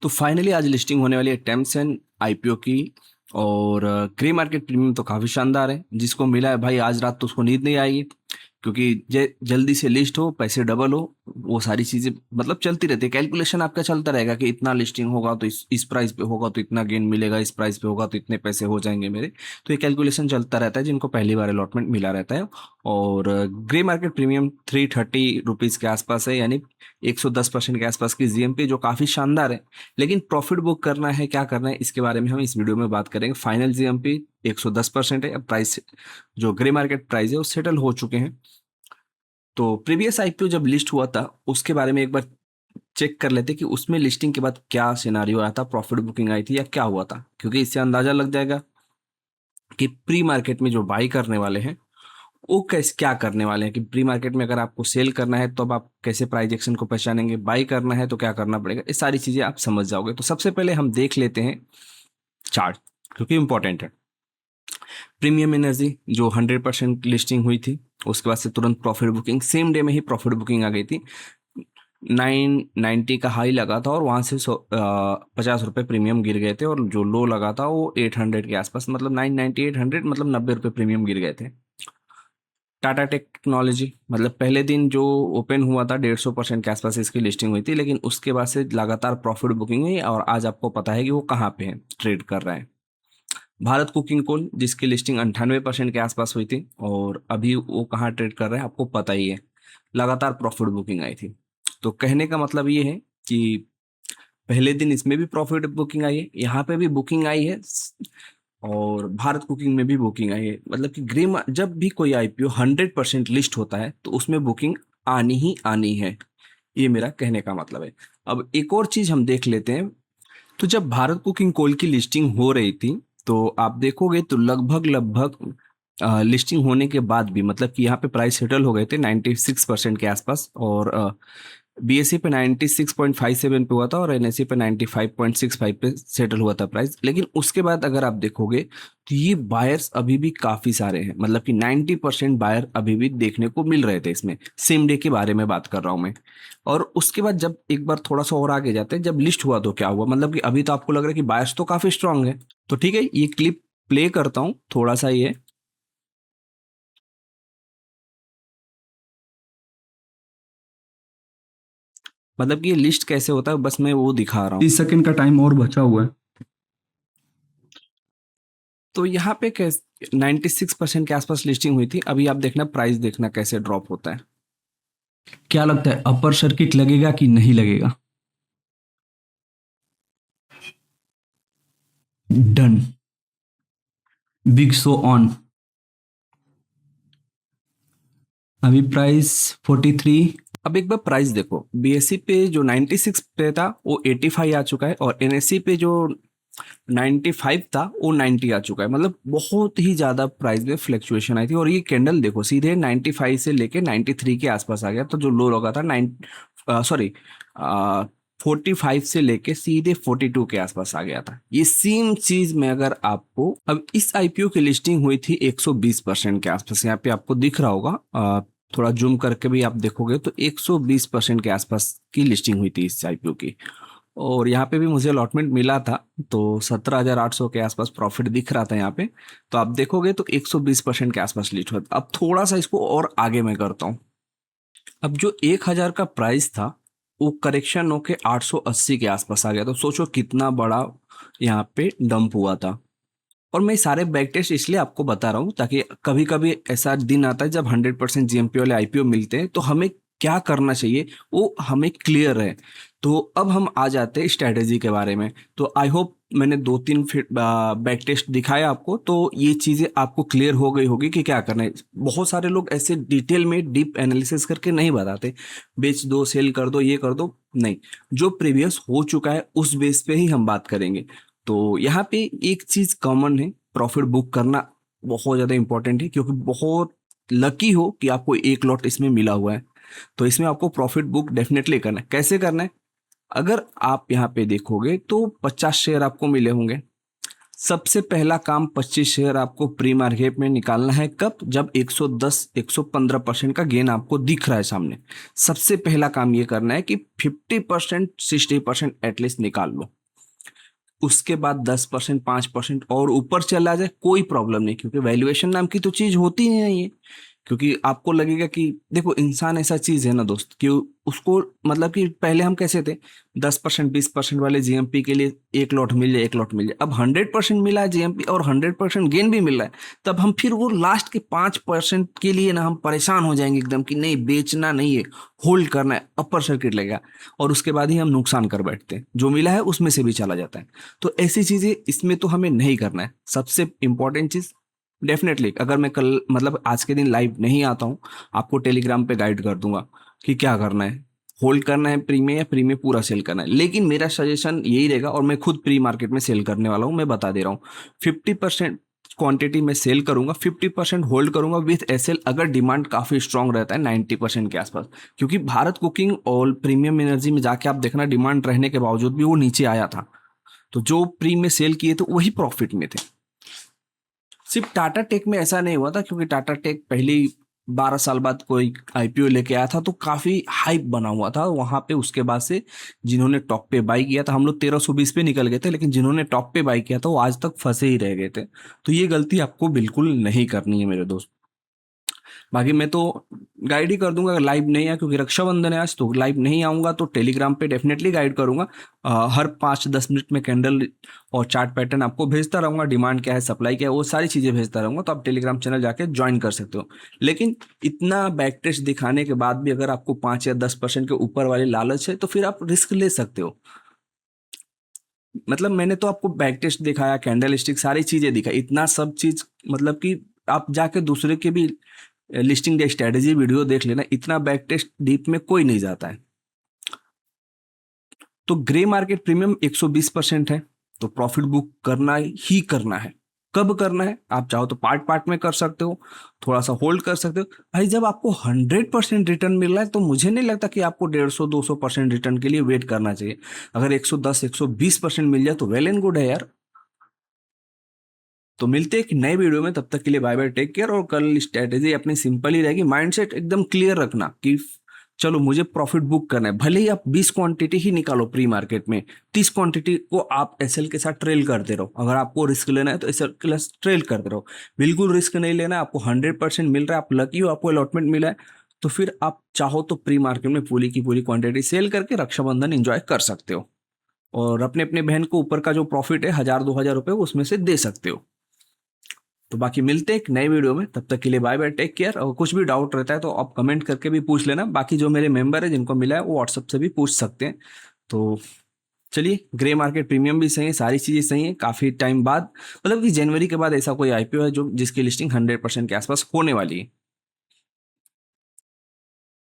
तो फाइनली आज लिस्टिंग होने वाली है टेम्सन आईपीओ की। और ग्रे मार्केट प्रीमियम तो काफ़ी शानदार है। जिसको मिला है भाई आज रात तो उसको नींद नहीं आएगी, क्योंकि जल्दी से लिस्ट हो, पैसे डबल हो, वो सारी चीज़ें मतलब चलती रहती है। कैलकुलेशन आपका चलता रहेगा कि इतना लिस्टिंग होगा तो इस प्राइस पे होगा तो इतना गेन मिलेगा, इस प्राइस पे होगा तो इतने पैसे हो जाएंगे मेरे। तो ये कैलकुलेशन चलता रहता है जिनको पहली बार अलॉटमेंट मिला रहता है। और ग्रे मार्केट प्रीमियम 330 रुपीज़ के आसपास है, यानी 110% के आसपास की जीएमपी, जो काफ़ी शानदार है। लेकिन प्रॉफिट बुक करना है, क्या करना है, इसके बारे में हम इस वीडियो में बात करेंगे। फाइनल जीएमपी 110% है। अब प्राइस जो ग्रे मार्केट प्राइस है वो सेटल हो चुके हैं। तो प्रीवियस आईपीओ जब लिस्ट हुआ था उसके बारे में एक बार चेक कर लेते कि उसमें लिस्टिंग के बाद क्या सिनारियो आया था, प्रॉफिट बुकिंग आई थी या क्या हुआ था, क्योंकि इससे अंदाजा लग जाएगा कि प्री मार्केट में जो बाई करने वाले हैं वो कैसे क्या करने वाले हैं। कि प्री मार्केट में अगर आपको सेल करना है तो अब आप कैसे प्राइस एक्शन को पहचानेंगे, बाई करना है तो क्या करना पड़ेगा, ये सारी चीजें आप समझ जाओगे। तो सबसे पहले हम देख लेते हैं चार्ट, क्योंकि इंपॉर्टेंट है। प्रीमियम एनर्जी जो 100% लिस्टिंग हुई थी, उसके बाद से तुरंत प्रॉफिट बुकिंग, सेम डे में ही प्रॉफिट बुकिंग आ गई थी। 990 का हाई लगा था और वहाँ से 50 रुपये प्रीमियम गिर गए थे, और जो लो लगा था वो 800 के आसपास, मतलब 990 800, मतलब 90 रुपये प्रीमियम गिर गए थे। टाटा टेक्नोलॉजी मतलब पहले दिन जो ओपन हुआ था 150% के आसपास इसकी लिस्टिंग हुई थी, लेकिन उसके बाद से लगातार प्रॉफिट बुकिंग हुई और आज आपको पता है कि वो कहाँ पे है, ट्रेड कर रहा है। भारत कुकिंग कोल जिसकी लिस्टिंग 98% के आसपास हुई थी और अभी वो कहाँ ट्रेड कर रहा है आपको पता ही है, लगातार प्रॉफिट बुकिंग आई थी। तो कहने का मतलब ये है कि पहले दिन इसमें भी प्रॉफिट बुकिंग आई है, यहाँ पे भी बुकिंग आई है, और भारत कुकिंग में भी बुकिंग आई है। मतलब कि जब भी कोई आईपीओ 100% लिस्ट होता है तो उसमें बुकिंग आनी ही आनी है, ये मेरा कहने का मतलब है। अब एक और चीज हम देख लेते हैं। तो जब भारत कुकिंग कोल की लिस्टिंग हो रही थी तो आप देखोगे तो लगभग लगभग लिस्टिंग होने के बाद भी, मतलब कि यहाँ पे प्राइस सेटल हो गए थे 96% के आसपास, और बीएसई पे 96.57 पे हुआ था और एनएसई पे 95.65 पे सेटल हुआ था प्राइस। लेकिन उसके बाद अगर आप देखोगे तो ये बायर्स अभी भी काफी सारे हैं, मतलब कि 90% बायर अभी भी देखने को मिल रहे थे इसमें। सेम डे के बारे में बात कर रहा हूं मैं। और उसके बाद जब एक बार थोड़ा सा और आगे जाते हैं, जब लिस्ट हुआ तो क्या हुआ, मतलब कि अभी तो आपको लग रहा है कि बायर्स तो काफी स्ट्रांग है। तो ठीक है, ये क्लिप प्ले करता हूँ थोड़ा सा ये। मतलब कि ये लिस्ट कैसे होता है बस मैं वो दिखा रहा हूँ। 30 सेकंड का टाइम और बचा हुआ है। तो यहाँ पे कैसे 96% के आसपास लिस्टिंग हुई थी, अभी आप देखना प्राइस देखना कैसे ड्रॉप होता है। क्या लगता है अपर सर्किट लगेगा कि नहीं लगेगा? डन। Big show on. अभी प्राइस 43। अब एक बार प्राइस देखो, बीएससी पे जो 96 पे था वो 85 आ चुका है, और एनएससी पे जो 95 था वो 90 आ चुका है। मतलब बहुत ही ज्यादा प्राइस में फ्लक्चुएशन आई थी। और ये कैंडल देखो सीधे 95 से लेके 93 के आसपास आ गया, तो जो लो लगा था 45 से लेके सीधे 42 के आसपास आ गया था। ये सेम चीज में अगर आपको, अब इस आईपीओ की लिस्टिंग हुई थी 120% के आसपास, यहाँ पे आपको दिख रहा होगा, थोड़ा जूम करके भी आप देखोगे तो 120% के आसपास की लिस्टिंग हुई थी इस आईपीओ की। और यहाँ पे भी मुझे अलॉटमेंट मिला था, तो 17,800 के आसपास प्रॉफिट दिख रहा था यहाँ पे। तो आप देखोगे तो 120% के आसपास लिस्ट हुआ था। अब थोड़ा सा इसको और आगे मैं करता हूँ। अब जो 1,000 का प्राइस था वो करेक्शन होके 880 के आसपास आ गया। तो सोचो कितना बड़ा यहाँ पे डंप हुआ था। और मैं सारे बैक टेस्ट इसलिए आपको बता रहा हूँ ताकि कभी कभी ऐसा दिन आता है जब 100% जीएमपी वाले आईपीओ मिलते हैं तो हमें क्या करना चाहिए वो हमें क्लियर है। तो अब हम आ जाते हैं स्ट्रैटेजी के बारे में। तो आई होप मैंने 2-3 फिट बैक टेस्ट दिखाया आपको, तो ये चीज़ें आपको क्लियर हो गई होगी कि क्या करना है। बहुत सारे लोग ऐसे डिटेल में डीप एनालिसिस करके नहीं बताते, बेच दो, सेल कर दो, ये कर दो, नहीं। जो प्रीवियस हो चुका है उस बेस पे ही हम बात करेंगे। तो यहाँ पे एक चीज कॉमन है, प्रॉफिट बुक करना बहुत ज्यादा इंपॉर्टेंट है, क्योंकि बहुत लकी हो कि आपको एक लॉट इसमें मिला हुआ है। तो इसमें आपको प्रॉफिट बुक डेफिनेटली करना है। कैसे करना है, अगर आप यहाँ पे देखोगे तो 50 शेयर आपको मिले होंगे। सबसे पहला काम 25 शेयर आपको प्री मार्केट में निकालना है। कब? जब 110 115% का गेन आपको दिख रहा है सामने। सबसे पहला काम ये करना है कि 50% 60% एटलीस्ट निकाल लो। उसके बाद 10%, 5% और ऊपर चला जाए कोई प्रॉब्लम नहीं, क्योंकि वैल्यूएशन नाम की तो चीज होती ही नहीं है। क्योंकि आपको लगेगा कि देखो इंसान ऐसा चीज है ना दोस्त, कि उसको मतलब कि पहले हम कैसे थे, 10%, 20% वाले जीएमपी के लिए एक लॉट मिल जाए, एक लॉट मिल जाए। अब 100% मिला है जीएमपी और 100% गेन भी मिल रहा है, तब हम फिर वो लास्ट के 5% के लिए ना हम परेशान हो जाएंगे एकदम कि नहीं बेचना नहीं है, होल्ड करना है, अपर सर्किट लगेगा, और उसके बाद ही हम नुकसान कर बैठते हैं, जो मिला है उसमें से भी चला जाता है। तो ऐसी चीजें इसमें तो हमें नहीं करना है। सबसे इंपॉर्टेंट चीज, डेफिनेटली अगर मैं कल मतलब आज के दिन लाइव नहीं आता हूँ, आपको टेलीग्राम पे गाइड कर दूंगा कि क्या करना है, होल्ड करना है प्री में या प्री में पूरा सेल करना है। लेकिन मेरा सजेशन यही रहेगा, और मैं खुद प्री मार्केट में सेल करने वाला हूँ, मैं बता दे रहा हूँ। 50% क्वांटिटी में सेल करूंगा, 50% होल्ड करूंगा विथ एसएल, अगर डिमांड काफी स्ट्रांग रहता है 90% के आसपास। क्योंकि भारत कुकिंग और प्रीमियम एनर्जी में जाके आप देखना, डिमांड रहने के बावजूद भी वो नीचे आया था। तो जो प्री में सेल किए थे वही प्रॉफिट में थे। सिर्फ टाटा टेक में ऐसा नहीं हुआ था, क्योंकि टाटा टेक पहली 12 साल बाद कोई आईपीओ लेके आया था, तो काफी हाइप बना हुआ था वहां पे। उसके बाद से जिन्होंने टॉप पे बाई किया था, हम लोग 1320 पे निकल गए थे, लेकिन जिन्होंने टॉप पे बाई किया था वो आज तक फंसे ही रह गए थे। तो ये गलती आपको बिल्कुल नहीं करनी है मेरे दोस्त। बाकी मैं तो गाइड ही कर दूंगा अगर लाइव नहीं आया, क्योंकि रक्षाबंधन है आज, तो लाइव नहीं आऊंगा तो टेलीग्राम पे डेफिनेटली गाइड करूंगा। हर 5-10 मिनट में कैंडल और चार्ट पैटर्न आपको भेजता रहूंगा, डिमांड क्या है, सप्लाई क्या है, वो सारी चीजें भेजता रहूंगा। तो आप टेलीग्राम चैनल जाके ज्वाइन कर सकते हो। लेकिन इतना बैक टेस्ट दिखाने के बाद भी अगर आपको 5 या 10% के ऊपर वाली लालच है, तो फिर आप रिस्क ले सकते हो। मतलब मैंने तो आपको बैक टेस्ट दिखाया, कैंडल स्टिक, सारी चीजें दिखाई, इतना सब चीज, मतलब कि आप जाके दूसरे के भी लिस्टिंग डे स्ट्रेटेजी वीडियो देख लेना, इतना बैक टेस्ट डीप में कोई नहीं जाता है। तो ग्रे मार्केट प्रीमियम 120% है, तो प्रॉफिट बुक करना ही करना है। कब करना है, आप चाहो तो पार्ट पार्ट में कर सकते हो, थोड़ा सा होल्ड कर सकते हो। भाई जब आपको 100% रिटर्न मिल रहा है, तो मुझे नहीं लगता कि आपको 150-200% रिटर्न के लिए वेट करना चाहिए। अगर 110-120% मिल जाए तो वेल एंड गुड है यार। तो मिलते हैं एक नए वीडियो में, तब तक के लिए बाय बाय, टेक केयर। और कल स्ट्रेटेजी अपनी सिंपल ही रहेगी, माइंडसेट एकदम क्लियर रखना कि चलो मुझे प्रॉफिट बुक करना है। भले ही आप 20 क्वांटिटी ही निकालो प्री मार्केट में, 30 क्वांटिटी को आप एसएल के साथ ट्रेल करते रहो। अगर आपको रिस्क लेना है तो एसएल के साथ ट्रेल करते रहो, बिल्कुल रिस्क नहीं लेना है। आपको 100% मिल रहा है, आप लकी हो, आपको अलॉटमेंट मिला है, तो फिर आप चाहो तो प्री मार्केट में पूरी की पूरी क्वांटिटी सेल करके रक्षाबंधन एंजॉय कर सकते हो, और अपने अपने बहन को ऊपर का जो प्रॉफिट है 1000-2000 रुपये उसमें से दे सकते हो। तो बाकी मिलते हैं एक नए वीडियो में, तब तक के लिए बाय बाय, टेक केयर। और कुछ भी डाउट रहता है तो आप कमेंट करके भी पूछ लेना। बाकी जो मेरे मेंबर है जिनको मिला है वो व्हाट्सएप से भी पूछ सकते हैं। तो चलिए, ग्रे मार्केट प्रीमियम भी सही है, सारी चीजें सही है। काफी टाइम बाद, मतलब कि जनवरी के बाद ऐसा कोई आईपीओ है जो जिसकी लिस्टिंग 100% के आसपास होने वाली है।